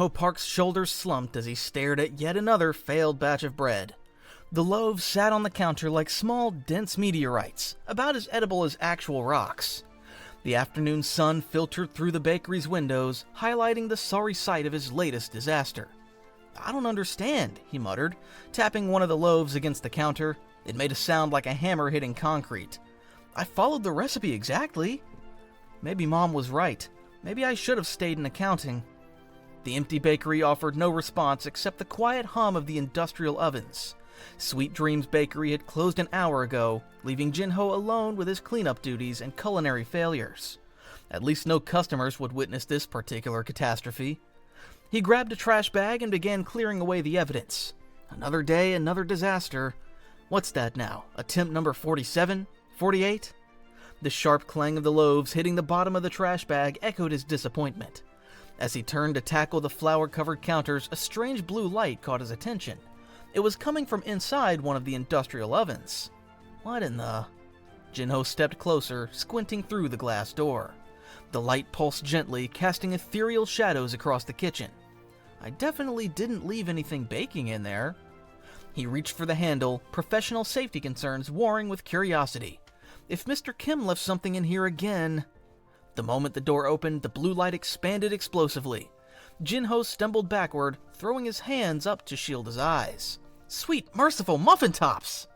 Jinho Park's shoulders slumped as he stared at yet another failed batch of bread. The loaves sat on the counter like small, dense meteorites, about as edible as actual rocks. The afternoon sun filtered through the bakery's windows, highlighting the sorry sight of his latest disaster. "I don't understand," he muttered, tapping one of the loaves against the counter. It made a sound like a hammer hitting concrete. "I followed the recipe exactly." Maybe Mom was right. Maybe I should have stayed in accounting. The empty bakery offered no response except the quiet hum of the industrial ovens. Sweet Dreams Bakery had closed an hour ago, leaving Jinho alone with his cleanup duties and culinary failures. At least no customers would witness this particular catastrophe. He grabbed a trash bag and began clearing away the evidence. Another day, another disaster. What's that now? Attempt number 47? 48? The sharp clang of the loaves hitting the bottom of the trash bag echoed his disappointment. As he turned to tackle the flour-covered counters, a strange blue light caught his attention. It was coming from inside one of the industrial ovens. What in the... Jinho stepped closer, squinting through the glass door. The light pulsed gently, casting ethereal shadows across the kitchen. I definitely didn't leave anything baking in there. He reached for the handle, professional safety concerns warring with curiosity. If Mr. Kim left something in here again... The moment the door opened, the blue light expanded explosively. Jinho stumbled backward, throwing his hands up to shield his eyes. Sweet, merciful muffin tops!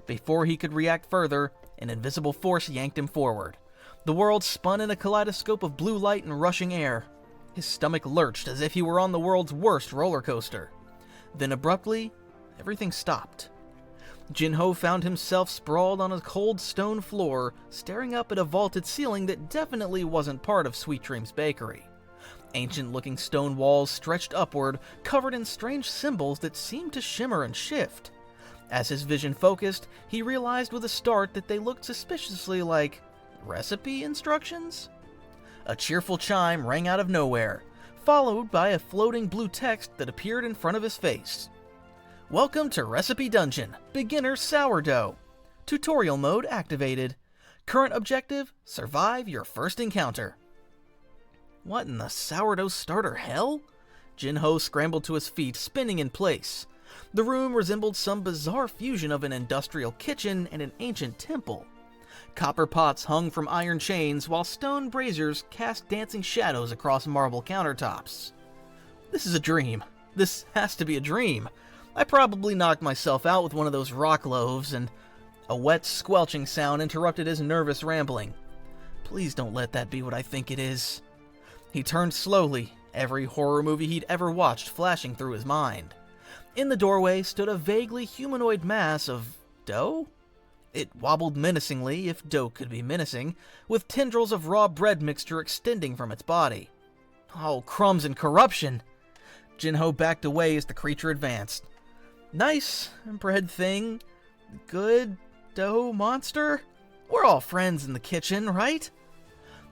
Before he could react further, an invisible force yanked him forward. The world spun in a kaleidoscope of blue light and rushing air. His stomach lurched as if he were on the world's worst roller coaster. Then abruptly, everything stopped. Jinho found himself sprawled on a cold stone floor, staring up at a vaulted ceiling that definitely wasn't part of Sweet Dreams Bakery. Ancient-looking stone walls stretched upward, covered in strange symbols that seemed to shimmer and shift. As his vision focused, he realized with a start that they looked suspiciously like recipe instructions? A cheerful chime rang out of nowhere, followed by a floating blue text that appeared in front of his face. Welcome to Recipe Dungeon, Beginner Sourdough. Tutorial mode activated. Current objective, survive your first encounter. What in the sourdough starter hell? Jinho scrambled to his feet, spinning in place. The room resembled some bizarre fusion of an industrial kitchen and an ancient temple. Copper pots hung from iron chains, while stone braziers cast dancing shadows across marble countertops. This is a dream. This has to be a dream. I probably knocked myself out with one of those rock loaves, and a wet squelching sound interrupted his nervous rambling. Please don't let that be what I think it is. He turned slowly, every horror movie he'd ever watched flashing through his mind. In the doorway stood a vaguely humanoid mass of dough? It wobbled menacingly, if dough could be menacing, with tendrils of raw bread mixture extending from its body. Oh, crumbs and corruption! Jinho backed away as the creature advanced. Nice bread thing. Good dough monster? We're all friends in the kitchen, right?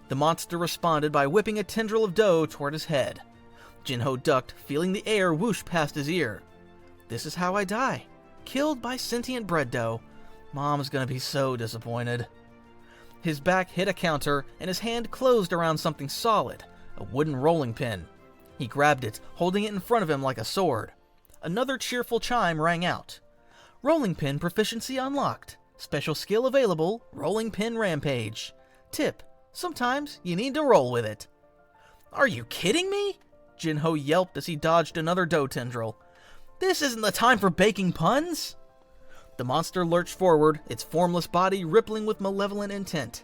The monster responded by whipping a tendril of dough toward his head. Jinho ducked, feeling the air whoosh past his ear. This is how I die. Killed by sentient bread dough. Mom's gonna be so disappointed. His back hit a counter, and his hand closed around something solid, a wooden rolling pin. He grabbed it, holding it in front of him like a sword. Another cheerful chime rang out. Rolling pin proficiency unlocked. Special skill available, rolling pin rampage. Tip, sometimes you need to roll with it. Are you kidding me? Jinho yelped as he dodged another dough tendril. This isn't the time for baking puns! The monster lurched forward, its formless body rippling with malevolent intent.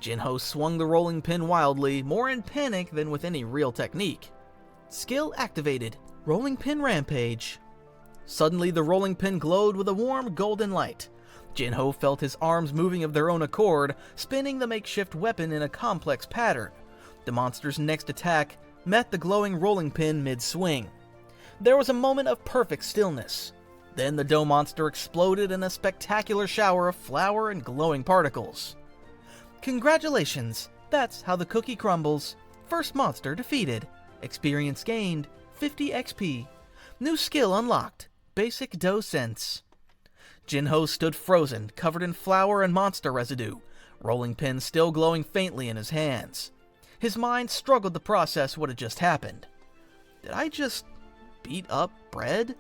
Jinho swung the rolling pin wildly, more in panic than with any real technique. Skill activated. Rolling pin rampage. Suddenly, the rolling pin glowed with a warm golden light. Jinho felt his arms moving of their own accord, spinning the makeshift weapon in a complex pattern. The monster's next attack met the glowing rolling pin mid-swing. There was a moment of perfect stillness. Then the dough monster exploded in a spectacular shower of flour and glowing particles. Congratulations! That's how the cookie crumbles. First monster defeated. Experience gained. 50 XP. New skill unlocked. Basic dough sense. Jinho stood frozen, covered in flour and monster residue, rolling pin still glowing faintly in his hands. His mind struggled to process what had just happened. Did I just beat up bread?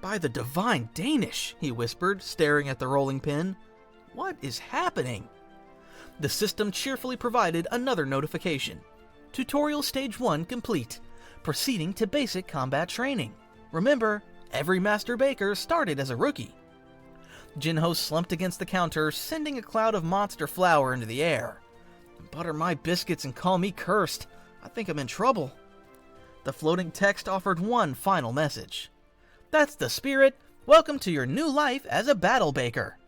By the divine Danish, he whispered, staring at the rolling pin. What is happening? The system cheerfully provided another notification. Tutorial Stage 1 complete. Proceeding to basic combat training. Remember, every master baker started as a rookie. Jinho slumped against the counter, sending a cloud of monster flour into the air. Butter my biscuits and call me cursed. I think I'm in trouble. The floating text offered one final message. That's the spirit. Welcome to your new life as a battle baker.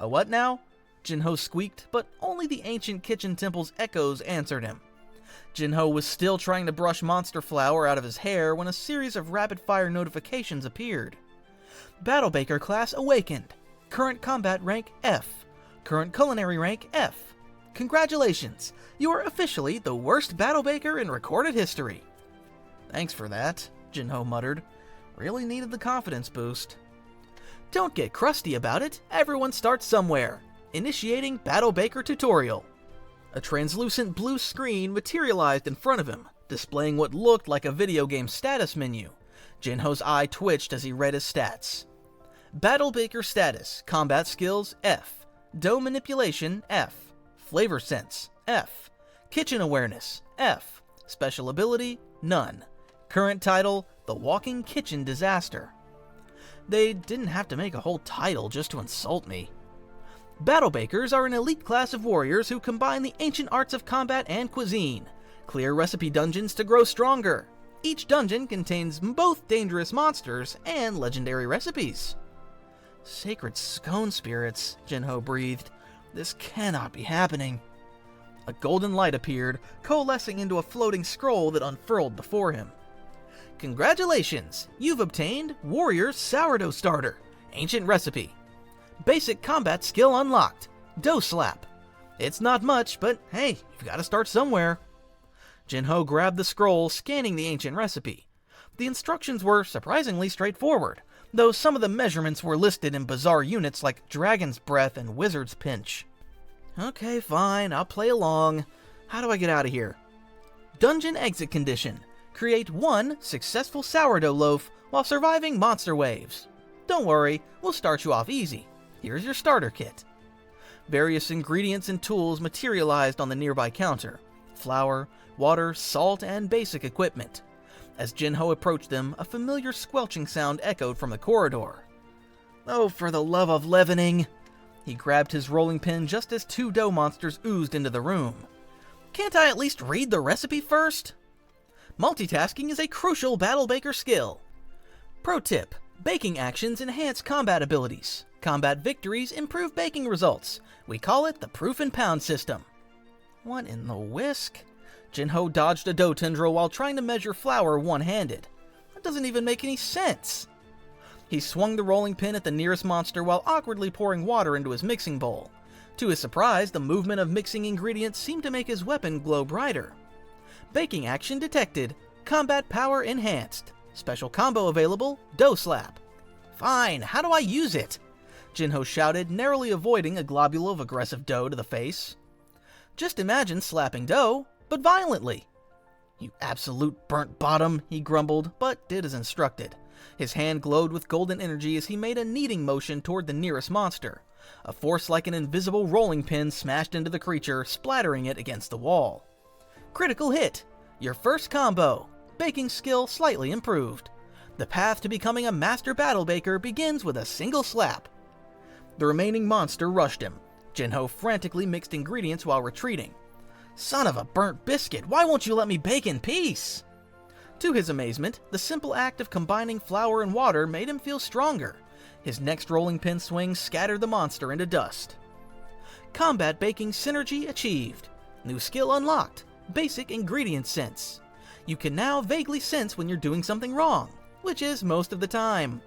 A what now? Jinho squeaked, but only the ancient kitchen temple's echoes answered him. Jinho was still trying to brush monster flour out of his hair when a series of rapid-fire notifications appeared. Battle Baker class awakened. Current combat rank F. Current culinary rank F. Congratulations, you are officially the worst Battle Baker in recorded history. Thanks for that, Jinho muttered. Really needed the confidence boost. Don't get crusty about it, everyone starts somewhere. Initiating Battle Baker tutorial. A translucent blue screen materialized in front of him, displaying what looked like a video game status menu. Jinho's eye twitched as he read his stats. Battle Baker status, combat skills, F. Dough manipulation, F. Flavor sense, F. Kitchen awareness, F. Special ability, none. Current title, The Walking Kitchen Disaster. They didn't have to make a whole title just to insult me. Battle Bakers are an elite class of warriors who combine the ancient arts of combat and cuisine. Clear recipe dungeons to grow stronger. Each dungeon contains both dangerous monsters and legendary recipes. Sacred scone spirits, Jinho breathed. This cannot be happening. A golden light appeared, coalescing into a floating scroll that unfurled before him. Congratulations! You've obtained Warrior's Sourdough Starter. Ancient recipe. Basic combat skill unlocked. Dough slap. It's not much, but hey, you've got to start somewhere. Jinho grabbed the scroll, scanning the ancient recipe. The instructions were surprisingly straightforward, though some of the measurements were listed in bizarre units like Dragon's Breath and Wizard's Pinch. Okay, fine, I'll play along. How do I get out of here? Dungeon exit condition. Create one successful sourdough loaf while surviving monster waves. Don't worry, we'll start you off easy. Here's your starter kit. Various ingredients and tools materialized on the nearby counter. Flour, water, salt, and basic equipment. As Jinho approached them, a familiar squelching sound echoed from the corridor. Oh, for the love of leavening! He grabbed his rolling pin just as two dough monsters oozed into the room. Can't I at least read the recipe first? Multitasking is a crucial Battle Baker skill. Pro tip: baking actions enhance combat abilities. Combat victories improve baking results. We call it the proof and pound system. What in the whisk? Jinho dodged a dough tendril while trying to measure flour one-handed. That doesn't even make any sense. He swung the rolling pin at the nearest monster while awkwardly pouring water into his mixing bowl. To his surprise, the movement of mixing ingredients seemed to make his weapon glow brighter. Baking action detected. Combat power enhanced. Special combo available, dough slap. Fine, how do I use it? Jinho shouted, narrowly avoiding a globule of aggressive dough to the face. Just imagine slapping dough, but violently. You absolute burnt bottom, he grumbled, but did as instructed. His hand glowed with golden energy as he made a kneading motion toward the nearest monster. A force like an invisible rolling pin smashed into the creature, splattering it against the wall. Critical hit. Your first combo. Baking skill slightly improved. The path to becoming a master battle baker begins with a single slap. The remaining monster rushed him. Jinho frantically mixed ingredients while retreating. Son of a burnt biscuit, why won't you let me bake in peace? To his amazement, the simple act of combining flour and water made him feel stronger. His next rolling pin swing scattered the monster into dust. Combat baking synergy achieved. New skill unlocked. Basic ingredient sense. You can now vaguely sense when you're doing something wrong, which is most of the time.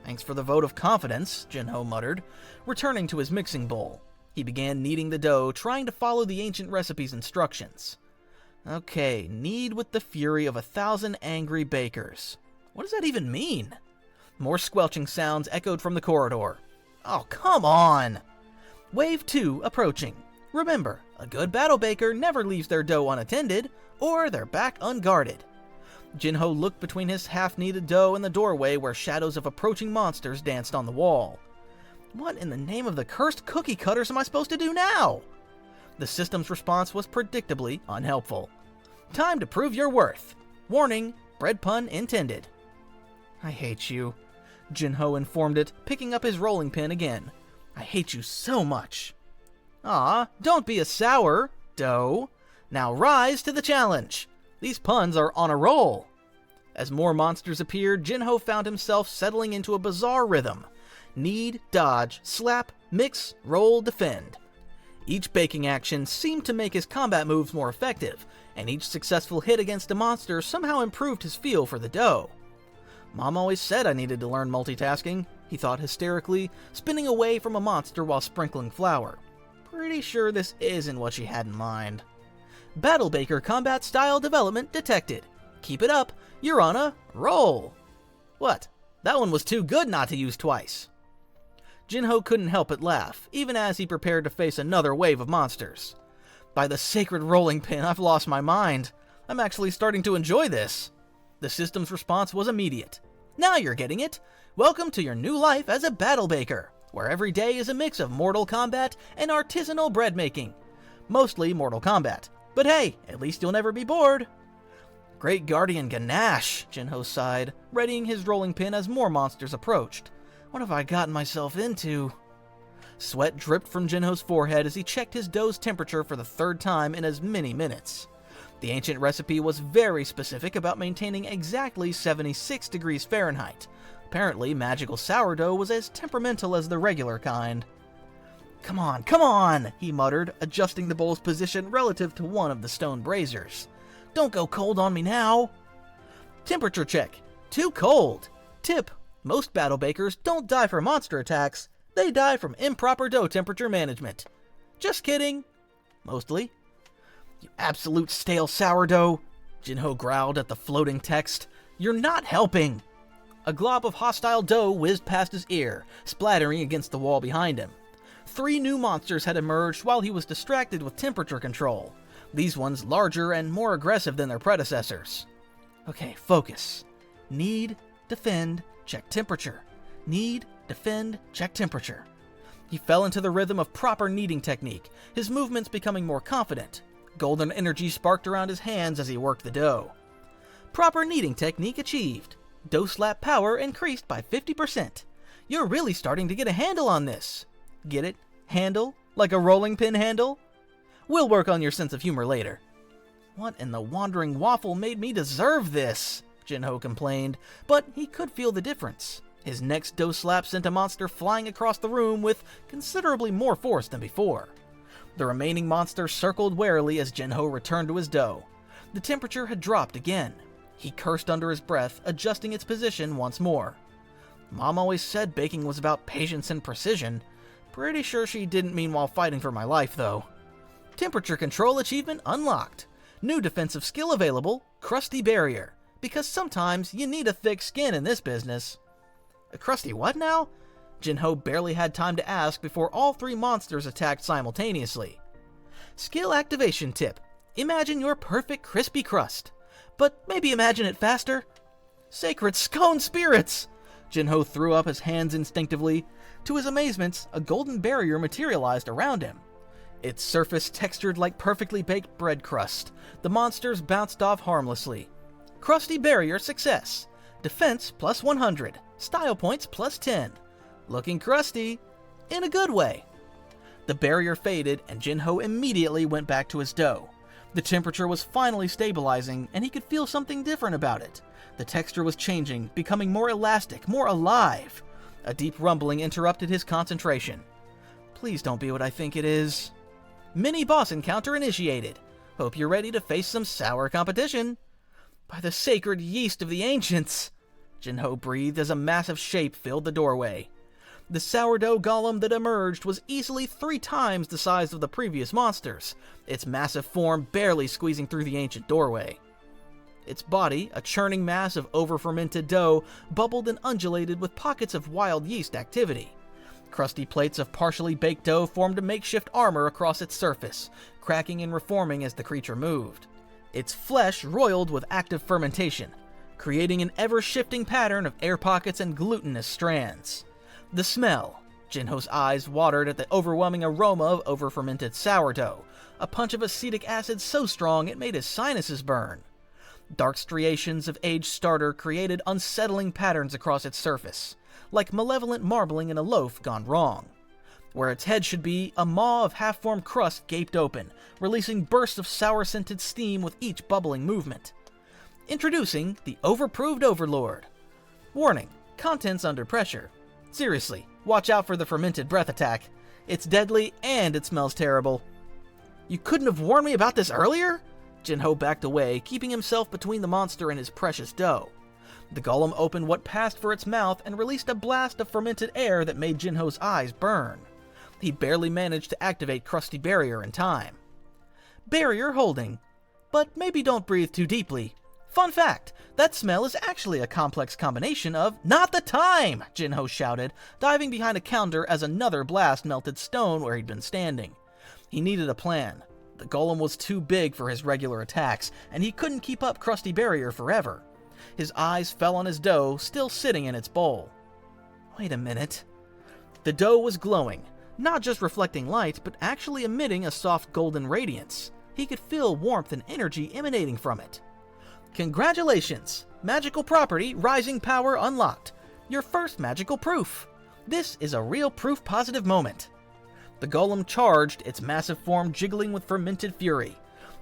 Thanks for the vote of confidence, Jinho muttered, returning to his mixing bowl. He began kneading the dough, trying to follow the ancient recipe's instructions. Okay, knead with the fury of 1,000 angry bakers. What does that even mean? More squelching sounds echoed from the corridor. Oh, come on! Wave 2 approaching. Remember, a good battle baker never leaves their dough unattended, or their back unguarded. Jinho looked between his half-kneaded dough and the doorway where shadows of approaching monsters danced on the wall. What in the name of the cursed cookie cutters am I supposed to do now? The system's response was predictably unhelpful. Time to prove your worth. Warning, bread pun intended. I hate you, Jinho informed it, picking up his rolling pin again. I hate you so much. Aw, don't be a sour, dough. Now rise to the challenge. These puns are on a roll. As more monsters appeared, Jinho found himself settling into a bizarre rhythm. Knead, dodge, slap, mix, roll, defend. Each baking action seemed to make his combat moves more effective, and each successful hit against a monster somehow improved his feel for the dough. Mom always said I needed to learn multitasking, he thought hysterically, spinning away from a monster while sprinkling flour. Pretty sure this isn't what she had in mind. Battle Baker combat style development detected. Keep it up, you're on a roll. What? That one was too good not to use twice. Jinho couldn't help but laugh, even as he prepared to face another wave of monsters. By the sacred rolling pin, I've lost my mind. I'm actually starting to enjoy this. The system's response was immediate. Now you're getting it. Welcome to your new life as a Battle Baker, where every day is a mix of Mortal Kombat and artisanal bread making. Mostly Mortal Kombat. But hey, at least you'll never be bored. Great Guardian Ganache, Jinho sighed, readying his rolling pin as more monsters approached. What have I gotten myself into? Sweat dripped from Jinho's forehead as he checked his dough's temperature for the third time in as many minutes. The ancient recipe was very specific about maintaining exactly 76 degrees Fahrenheit. Apparently, magical sourdough was as temperamental as the regular kind. Come on, he muttered, adjusting the bowl's position relative to one of the stone braziers. Don't go cold on me now. Temperature check. Too cold. Tip. Most battle bakers don't die from monster attacks. They die from improper dough temperature management. Just kidding. Mostly. You absolute stale sourdough, Jinho growled at the floating text. You're not helping. A glob of hostile dough whizzed past his ear, splattering against the wall behind him. 3 new monsters had emerged while he was distracted with temperature control. These ones larger and more aggressive than their predecessors. Okay, focus. Knead, defend, check temperature. Knead, defend, check temperature. He fell into the rhythm of proper kneading technique, his movements becoming more confident. Golden energy sparked around his hands as he worked the dough. Proper kneading technique achieved. Dough slap power increased by 50%. You're really starting to get a handle on this. Get it? Handle? Like a rolling pin handle? We'll work on your sense of humor later. What in the wandering waffle made me deserve this? Jinho complained, but he could feel the difference. His next dough slap sent a monster flying across the room with considerably more force than before. The remaining monsters circled warily as Jinho returned to his dough. The temperature had dropped again. He cursed under his breath, adjusting its position once more. Mom always said baking was about patience and precision. Pretty sure she didn't mean while fighting for my life, though. Temperature control achievement unlocked. New defensive skill available, Crusty Barrier. Because sometimes you need a thick skin in this business. A crusty what now? Jinho barely had time to ask before all 3 monsters attacked simultaneously. Skill activation tip. Imagine your perfect crispy crust. But maybe imagine it faster. Sacred scone spirits! Jinho threw up his hands instinctively. To his amazement, a golden barrier materialized around him. Its surface textured like perfectly baked bread crust. The monsters bounced off harmlessly. Crusty Barrier success. Defense plus 100. Style points plus 10. Looking crusty. In a good way. The barrier faded, and Jinho immediately went back to his dough. The temperature was finally stabilizing, and he could feel something different about it. The texture was changing, becoming more elastic, more alive. A deep rumbling interrupted his concentration. Please don't be what I think it is. Mini-boss encounter initiated. Hope you're ready to face some sour competition. By the sacred yeast of the ancients, Jinho breathed as a massive shape filled the doorway. The sourdough golem that emerged was easily 3 times the size of the previous monsters, its massive form barely squeezing through the ancient doorway. Its body, a churning mass of over-fermented dough, bubbled and undulated with pockets of wild yeast activity. Crusty plates of partially baked dough formed a makeshift armor across its surface, cracking and reforming as the creature moved. Its flesh roiled with active fermentation, creating an ever-shifting pattern of air pockets and glutinous strands. The smell. Jinho's eyes watered at the overwhelming aroma of over-fermented sourdough, a punch of acetic acid so strong it made his sinuses burn. Dark striations of aged starter created unsettling patterns across its surface, like malevolent marbling in a loaf gone wrong. Where its head should be, a maw of half-formed crust gaped open, releasing bursts of sour-scented steam with each bubbling movement. Introducing the Overproved Overlord. Warning, contents under pressure. Seriously, watch out for the fermented breath attack. It's deadly and it smells terrible. You couldn't have warned me about this earlier? Jinho backed away, keeping himself between the monster and his precious dough. The golem opened what passed for its mouth and released a blast of fermented air that made Jinho's eyes burn. He barely managed to activate Crusty Barrier in time. Barrier holding. But maybe don't breathe too deeply. Fun fact, that smell is actually a complex combination of— Not the time! Jinho shouted, diving behind a counter as another blast melted stone where he'd been standing. He needed a plan. The golem was too big for his regular attacks, and he couldn't keep up Crusty Barrier forever. His eyes fell on his dough, still sitting in its bowl. Wait a minute. The dough was glowing, not just reflecting light, but actually emitting a soft golden radiance. He could feel warmth and energy emanating from it. Congratulations! Magical property, Rising Power unlocked. Your first magical proof. This is a real proof-positive moment. The golem charged, its massive form jiggling with fermented fury.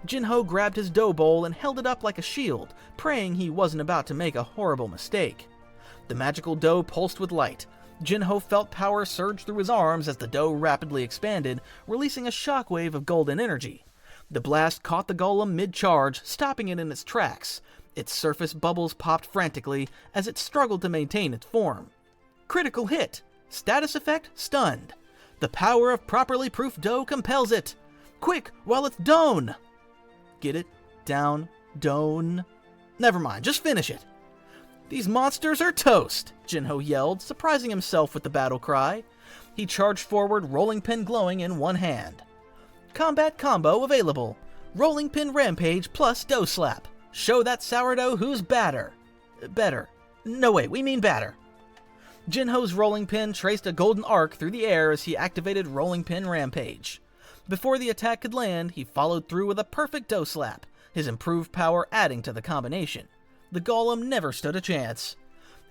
Jinho grabbed his dough bowl and held it up like a shield, praying he wasn't about to make a horrible mistake. The magical dough pulsed with light. Jinho felt power surge through his arms as the dough rapidly expanded, releasing a shockwave of golden energy. The blast caught the golem mid-charge, stopping it in its tracks. Its surface bubbles popped frantically as it struggled to maintain its form. Critical hit. Status effect stunned. The power of properly proofed dough compels it. Quick, while it's down. Get it? Down. Down. Never mind, just finish it. These monsters are toast, Jinho yelled, surprising himself with the battle cry. He charged forward, rolling pin glowing in one hand. Combat combo available. Rolling pin rampage plus dough slap. Show that sourdough who's better. No wait, we mean batter. Jinho's rolling pin traced a golden arc through the air as he activated rolling pin rampage. Before the attack could land, he followed through with a perfect dough slap, his improved power adding to the combination. The golem never stood a chance.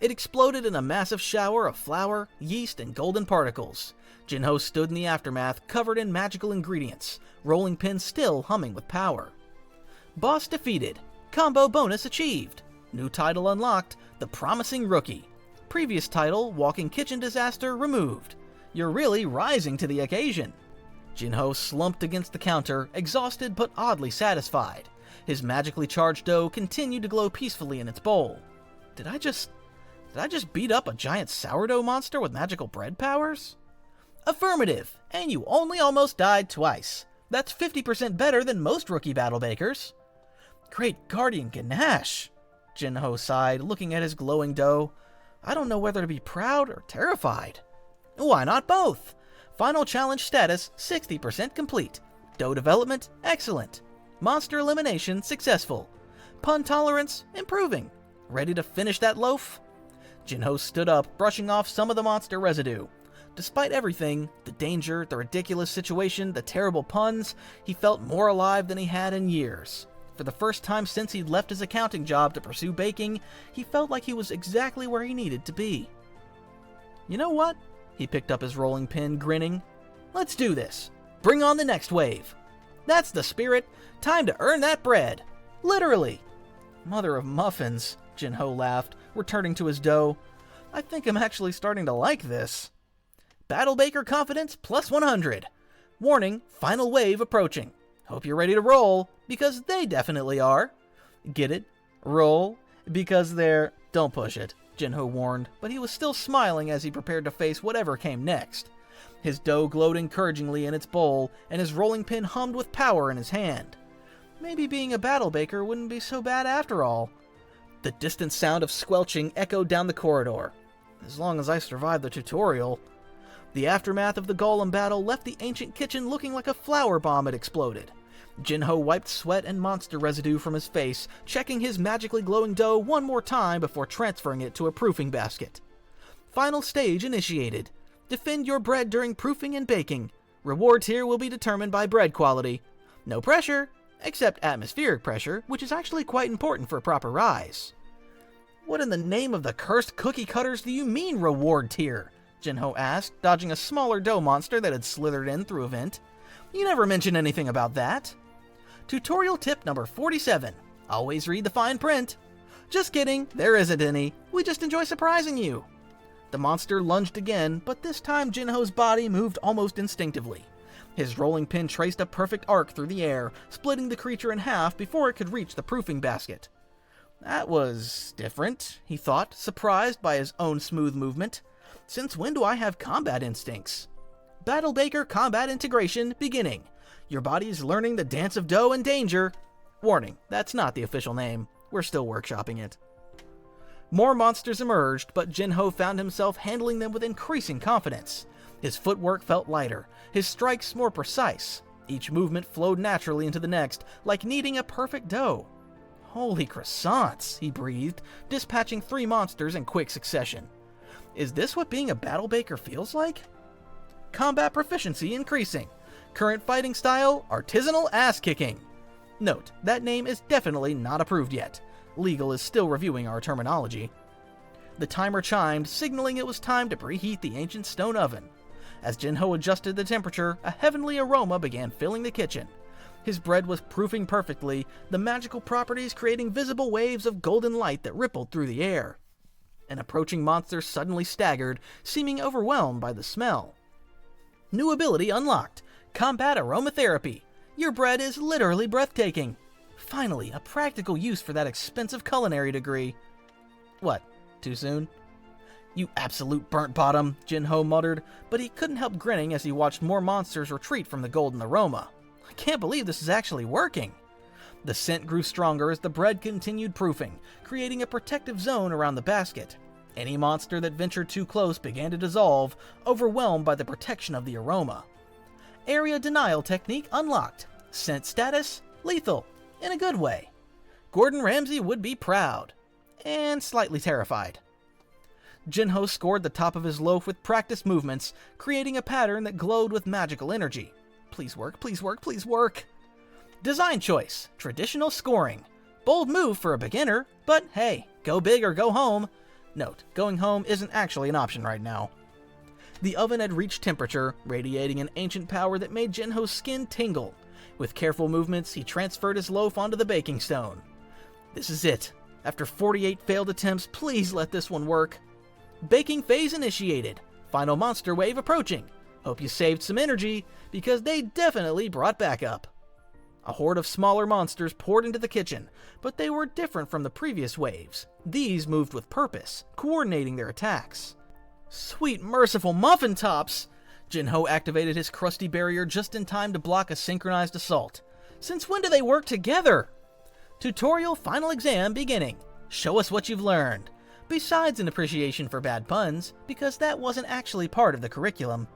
It exploded in a massive shower of flour, yeast, and golden particles. Jinho stood in the aftermath, covered in magical ingredients, rolling pin still humming with power. Boss defeated. Combo bonus achieved. New title unlocked, The Promising Rookie. Previous title, Walking Kitchen Disaster, removed. You're really rising to the occasion. Jinho slumped against the counter, exhausted but oddly satisfied. His magically charged dough continued to glow peacefully in its bowl. Did I just beat up a giant sourdough monster with magical bread powers? Affirmative, and you only almost died twice. That's 50% better than most rookie battle bakers. Great guardian ganache, Jinho sighed, looking at his glowing dough. I don't know whether to be proud or terrified. Why not both? Final challenge status, 60% complete. Dough development, excellent. Monster elimination, successful. Pun tolerance, improving. Ready to finish that loaf? Jinho stood up, brushing off some of the monster residue. Despite everything, the danger, the ridiculous situation, the terrible puns, he felt more alive than he had in years. For the first time since he'd left his accounting job to pursue baking, he felt like he was exactly where he needed to be. You know what? He picked up his rolling pin, grinning. Let's do this. Bring on the next wave. That's the spirit. Time to earn that bread. Literally. Mother of muffins, Jinho laughed, returning to his dough. I think I'm actually starting to like this. Battle Baker confidence plus 100. Warning, final wave approaching. Hope you're ready to roll, because they definitely are. Get it? Roll, because they're... Don't push it, Jinho warned, but he was still smiling as he prepared to face whatever came next. His dough glowed encouragingly in its bowl, and his rolling pin hummed with power in his hand. Maybe being a battle baker wouldn't be so bad after all. The distant sound of squelching echoed down the corridor. As long as I survive the tutorial. The aftermath of the golem battle left the ancient kitchen looking like a flower bomb had exploded. Jinho wiped sweat and monster residue from his face, checking his magically glowing dough one more time before transferring it to a proofing basket. Final stage initiated. Defend your bread during proofing and baking. Rewards here will be determined by bread quality. No pressure, except atmospheric pressure, which is actually quite important for proper rise. What in the name of the cursed cookie cutters do you mean reward tier? Jinho asked, dodging a smaller dough monster that had slithered in through a vent. You never mentioned anything about that. Tutorial tip number 47. Always read the fine print. Just kidding, there isn't any. We just enjoy surprising you. The monster lunged again, but this time Jinho's body moved almost instinctively. His rolling pin traced a perfect arc through the air, splitting the creature in half before it could reach the proofing basket. That was different, he thought, surprised by his own smooth movement. Since when do I have combat instincts? Battle Baker Combat Integration beginning. Your body is learning the dance of dough and danger. Warning, that's not the official name. We're still workshopping it. More monsters emerged, but Jinho found himself handling them with increasing confidence. His footwork felt lighter, his strikes more precise. Each movement flowed naturally into the next, like kneading a perfect dough. Holy croissants, he breathed, dispatching 3 monsters in quick succession. Is this what being a battle baker feels like? Combat proficiency increasing. Current fighting style, artisanal ass-kicking. Note, that name is definitely not approved yet. Legal is still reviewing our terminology. The timer chimed, signaling it was time to preheat the ancient stone oven. As Jinho adjusted the temperature, a heavenly aroma began filling the kitchen. His bread was proofing perfectly, the magical properties creating visible waves of golden light that rippled through the air. An approaching monster suddenly staggered, seeming overwhelmed by the smell. New ability unlocked. Combat Aromatherapy. Your bread is literally breathtaking. Finally, a practical use for that expensive culinary degree. What, too soon? You absolute burnt bottom, Jinho muttered, but he couldn't help grinning as he watched more monsters retreat from the golden aroma. I can't believe this is actually working. The scent grew stronger as the bread continued proofing, creating a protective zone around the basket. Any monster that ventured too close began to dissolve, overwhelmed by the protection of the aroma. Area denial technique unlocked. Scent status, lethal. In a good way. Gordon Ramsay would be proud. And slightly terrified. Jinho scored the top of his loaf with practiced movements, creating a pattern that glowed with magical energy. Please work, please work, please work. Design choice, traditional scoring. Bold move for a beginner, but hey, go big or go home. Note, going home isn't actually an option right now. The oven had reached temperature, radiating an ancient power that made Jinho's skin tingle. With careful movements, he transferred his loaf onto the baking stone. This is it. After 48 failed attempts, please let this one work. Baking phase initiated. Final monster wave approaching. Hope you saved some energy, because they definitely brought backup. A horde of smaller monsters poured into the kitchen, but they were different from the previous waves. These moved with purpose, coordinating their attacks. Sweet merciful muffin tops! Jinho activated his crusty barrier just in time to block a synchronized assault. Since when do they work together? Tutorial final exam beginning. Show us what you've learned. Besides an appreciation for bad puns, because that wasn't actually part of the curriculum.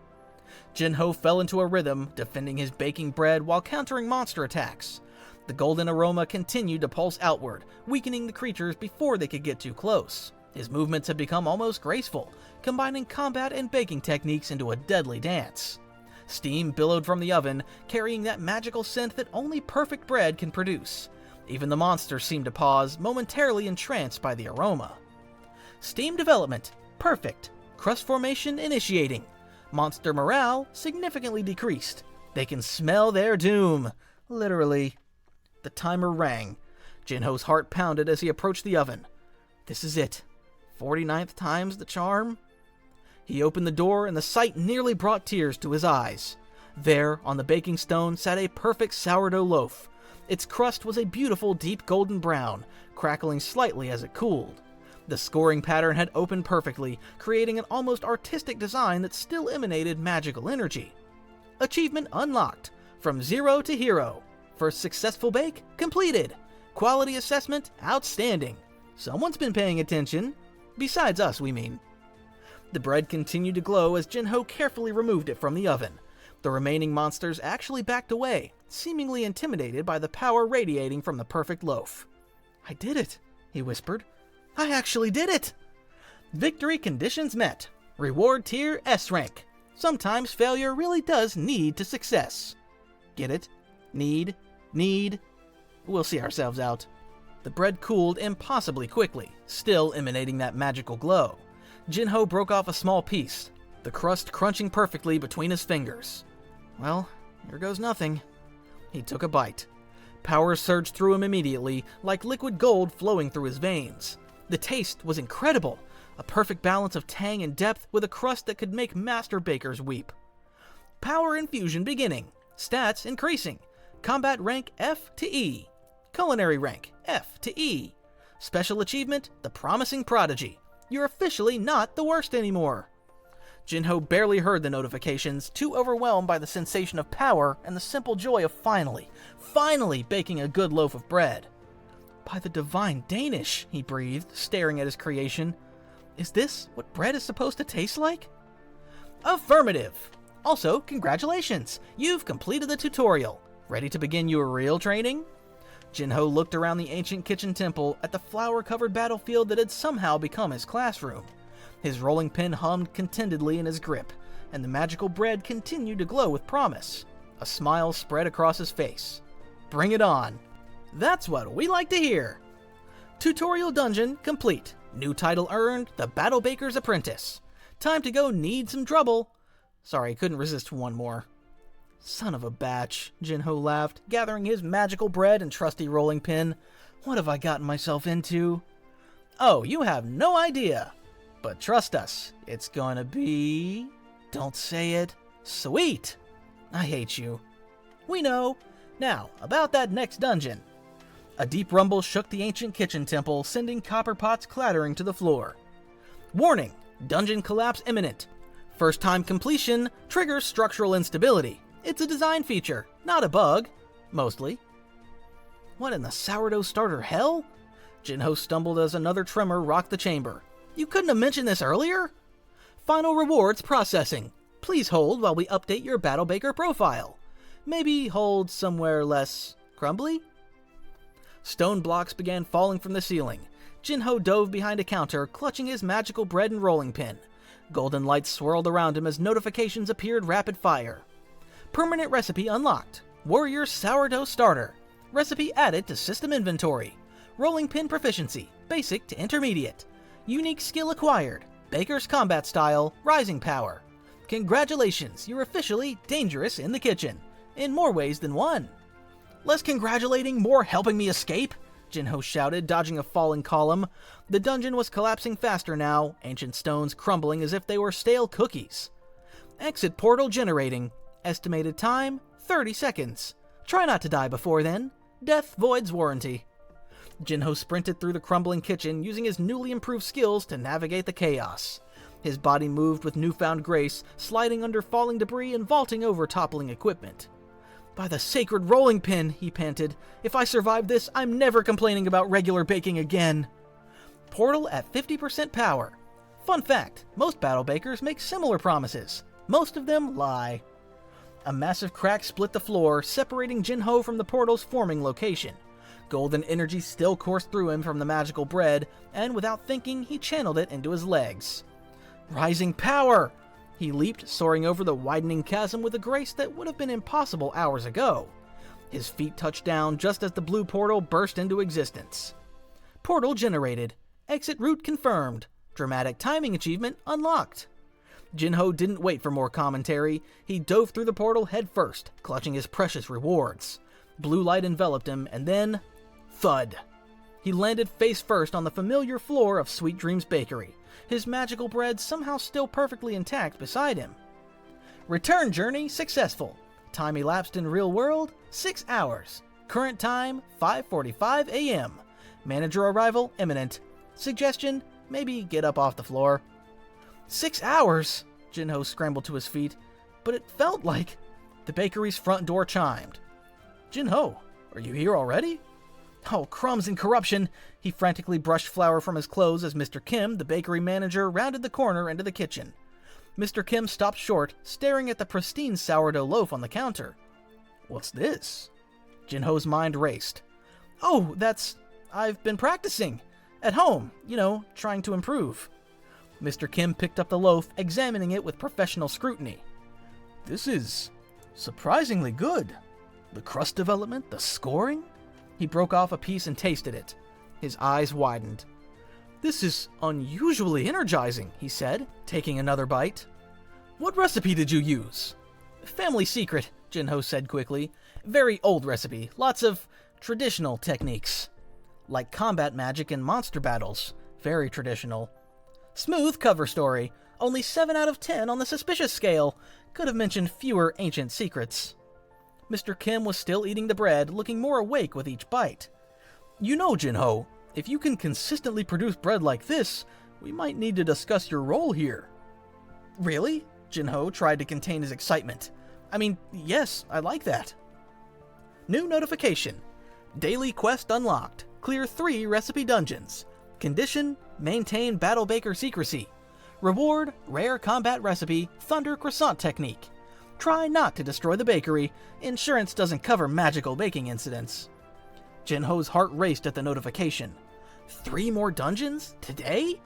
Jinho fell into a rhythm, defending his baking bread while countering monster attacks. The golden aroma continued to pulse outward, weakening the creatures before they could get too close. His movements had become almost graceful, combining combat and baking techniques into a deadly dance. Steam billowed from the oven, carrying that magical scent that only perfect bread can produce. Even the monsters seemed to pause, momentarily entranced by the aroma. Steam development, perfect. Crust formation initiating. Monster morale significantly decreased. They can smell their doom. Literally. The timer rang. Jinho's heart pounded as he approached the oven. This is it. 49th time's the charm? He opened the door, and the sight nearly brought tears to his eyes. There, on the baking stone, sat a perfect sourdough loaf. Its crust was a beautiful deep golden brown, crackling slightly as it cooled. The scoring pattern had opened perfectly, creating an almost artistic design that still emanated magical energy. Achievement unlocked. From 0 to hero. First successful bake completed. Quality assessment outstanding. Someone's been paying attention. Besides us, we mean. The bread continued to glow as Jinho carefully removed it from the oven. The remaining monsters actually backed away, seemingly intimidated by the power radiating from the perfect loaf. "I did it," he whispered. "I actually did it!" Victory conditions met. Reward tier S rank. Sometimes failure really does need to success. Get it? Need. We'll see ourselves out. The bread cooled impossibly quickly, still emanating that magical glow. Jinho broke off a small piece, the crust crunching perfectly between his fingers. Well, here goes nothing. He took a bite. Power surged through him immediately, like liquid gold flowing through his veins. The taste was incredible, a perfect balance of tang and depth with a crust that could make master bakers weep. Power infusion beginning. Stats increasing. Combat rank F to E. Culinary rank F to E. Special achievement, the Promising Prodigy. You're officially not the worst anymore. Jinho barely heard the notifications, too overwhelmed by the sensation of power and the simple joy of finally baking a good loaf of bread. "By the divine Danish," he breathed, staring at his creation. "Is this what bread is supposed to taste like?" Affirmative! Also, congratulations! You've completed the tutorial. Ready to begin your real training? Jinho looked around the ancient kitchen temple at the flower-covered battlefield that had somehow become his classroom. His rolling pin hummed contentedly in his grip, and the magical bread continued to glow with promise. A smile spread across his face. Bring it on. That's what we like to hear. Tutorial dungeon complete. New title earned, the Battle Baker's Apprentice. Time to go knead some trouble. Sorry, couldn't resist one more. Son of a batch, Jinho laughed, gathering his magical bread and trusty rolling pin. What have I gotten myself into? Oh, you have no idea. But trust us, it's gonna be... Don't say it. Sweet! I hate you. We know. Now, about that next dungeon. A deep rumble shook the ancient kitchen temple, sending copper pots clattering to the floor. Warning! Dungeon collapse imminent. First time completion triggers structural instability. It's a design feature, not a bug. Mostly. What in the sourdough starter hell? Jinho stumbled as another tremor rocked the chamber. You couldn't have mentioned this earlier? Final rewards processing. Please hold while we update your Battle Baker profile. Maybe hold somewhere less crumbly? Stone blocks began falling from the ceiling. Jinho dove behind a counter, clutching his magical bread and rolling pin. Golden lights swirled around him as notifications appeared rapid fire. Permanent recipe unlocked. Warrior sourdough starter. Recipe added to system inventory. Rolling pin proficiency, basic to intermediate. Unique skill acquired. Baker's combat style, rising power. Congratulations, you're officially dangerous in the kitchen. In more ways than one. Less congratulating, more helping me escape? Jinho shouted, dodging a falling column. The dungeon was collapsing faster now, ancient stones crumbling as if they were stale cookies. Exit portal generating. Estimated time, 30 seconds. Try not to die before then. Death voids warranty. Jinho sprinted through the crumbling kitchen, using his newly improved skills to navigate the chaos. His body moved with newfound grace, sliding under falling debris and vaulting over toppling equipment. By the sacred rolling pin, he panted. If I survive this, I'm never complaining about regular baking again. Portal at 50% power. Fun fact, most battle bakers make similar promises. Most of them lie. A massive crack split the floor, separating Jinho from the portal's forming location. Golden energy still coursed through him from the magical bread, and without thinking, he channeled it into his legs. Rising power! He leaped, soaring over the widening chasm with a grace that would have been impossible hours ago. His feet touched down just as the blue portal burst into existence. Portal generated. Exit route confirmed. Dramatic timing achievement unlocked. Jinho didn't wait for more commentary. He dove through the portal head first, clutching his precious rewards. Blue light enveloped him, and then... thud! He landed face first on the familiar floor of Sweet Dreams Bakery, his magical bread somehow still perfectly intact beside him. Return journey successful. Time elapsed in real world, 6 hours. Current time, 5:45 a.m. Manager arrival imminent. Suggestion, maybe get up off the floor. 6 hours! Jinho scrambled to his feet, but it felt like... The bakery's front door chimed. Jinho, are you here already? Oh, crumbs and corruption! He frantically brushed flour from his clothes as Mr. Kim, the bakery manager, rounded the corner into the kitchen. Mr. Kim stopped short, staring at the pristine sourdough loaf on the counter. "What's this?" Jinho's mind raced. "Oh, I've been practicing. At home, trying to improve." Mr. Kim picked up the loaf, examining it with professional scrutiny. "This is surprisingly good. The crust development, the scoring?" He broke off a piece and tasted it. His eyes widened. "This is unusually energizing," he said, taking another bite. "What recipe did you use?" "Family secret," Jinho said quickly. "Very old recipe. Lots of traditional techniques. Like combat magic and monster battles. Very traditional. Smooth cover story. Only 7 out of 10 on the suspicious scale. Could have mentioned fewer ancient secrets." Mr. Kim was still eating the bread, looking more awake with each bite. Jinho, if you can consistently produce bread like this, we might need to discuss your role here." "Really?" Jinho tried to contain his excitement. Yes, I like that." New notification. Daily quest unlocked. Clear 3 recipe dungeons. Condition, maintain Battle Baker secrecy. Reward, rare combat recipe, Thunder Croissant technique. Try not to destroy the bakery. Insurance doesn't cover magical baking incidents. Jinho's heart raced at the notification. 3 more dungeons? Today?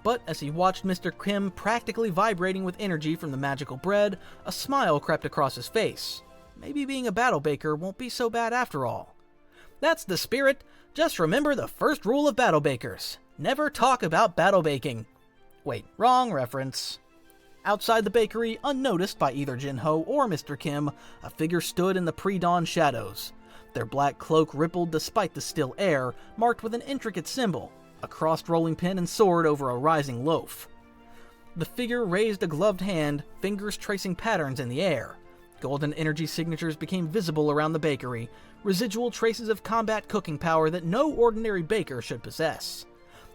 But as he watched Mr. Kim practically vibrating with energy from the magical bread, a smile crept across his face. Maybe being a battle baker won't be so bad after all. That's the spirit. Just remember the first rule of battle bakers. Never talk about battle baking. Wait, wrong reference. Outside the bakery, unnoticed by either Jinho or Mr. Kim, a figure stood in the pre-dawn shadows. Their black cloak rippled despite the still air, marked with an intricate symbol, a crossed rolling pin and sword over a rising loaf. The figure raised a gloved hand, fingers tracing patterns in the air. Golden energy signatures became visible around the bakery, residual traces of combat cooking power that no ordinary baker should possess.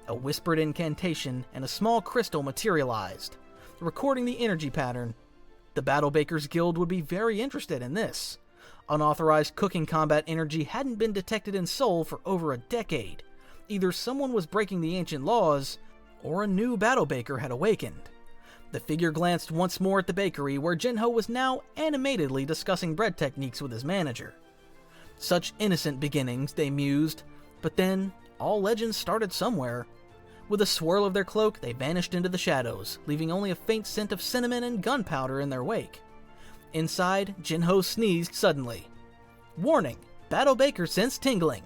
A whispered incantation and a small crystal materialized, recording the energy pattern. The Battle Bakers Guild would be very interested in this. Unauthorized cooking combat energy hadn't been detected in Seoul for over a decade. Either someone was breaking the ancient laws, or a new battle baker had awakened. The figure glanced once more at the bakery, where Jinho was now animatedly discussing bread techniques with his manager. Such innocent beginnings, they mused, but then all legends started somewhere. With a swirl of their cloak, they vanished into the shadows, leaving only a faint scent of cinnamon and gunpowder in their wake. Inside, Jinho sneezed suddenly. Warning, Battle Baker sense tingling.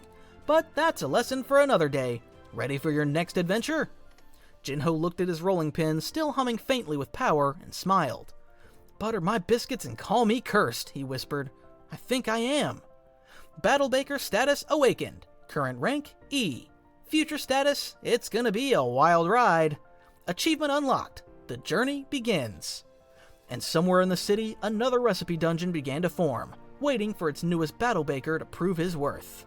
But that's a lesson for another day. Ready for your next adventure? Jinho looked at his rolling pin, still humming faintly with power, and smiled. "Butter my biscuits and call me cursed," he whispered. "I think I am." Battle Baker status awakened. Current rank, E. Future status, it's gonna be a wild ride. Achievement unlocked. The journey begins. And somewhere in the city, another recipe dungeon began to form, waiting for its newest battle baker to prove his worth.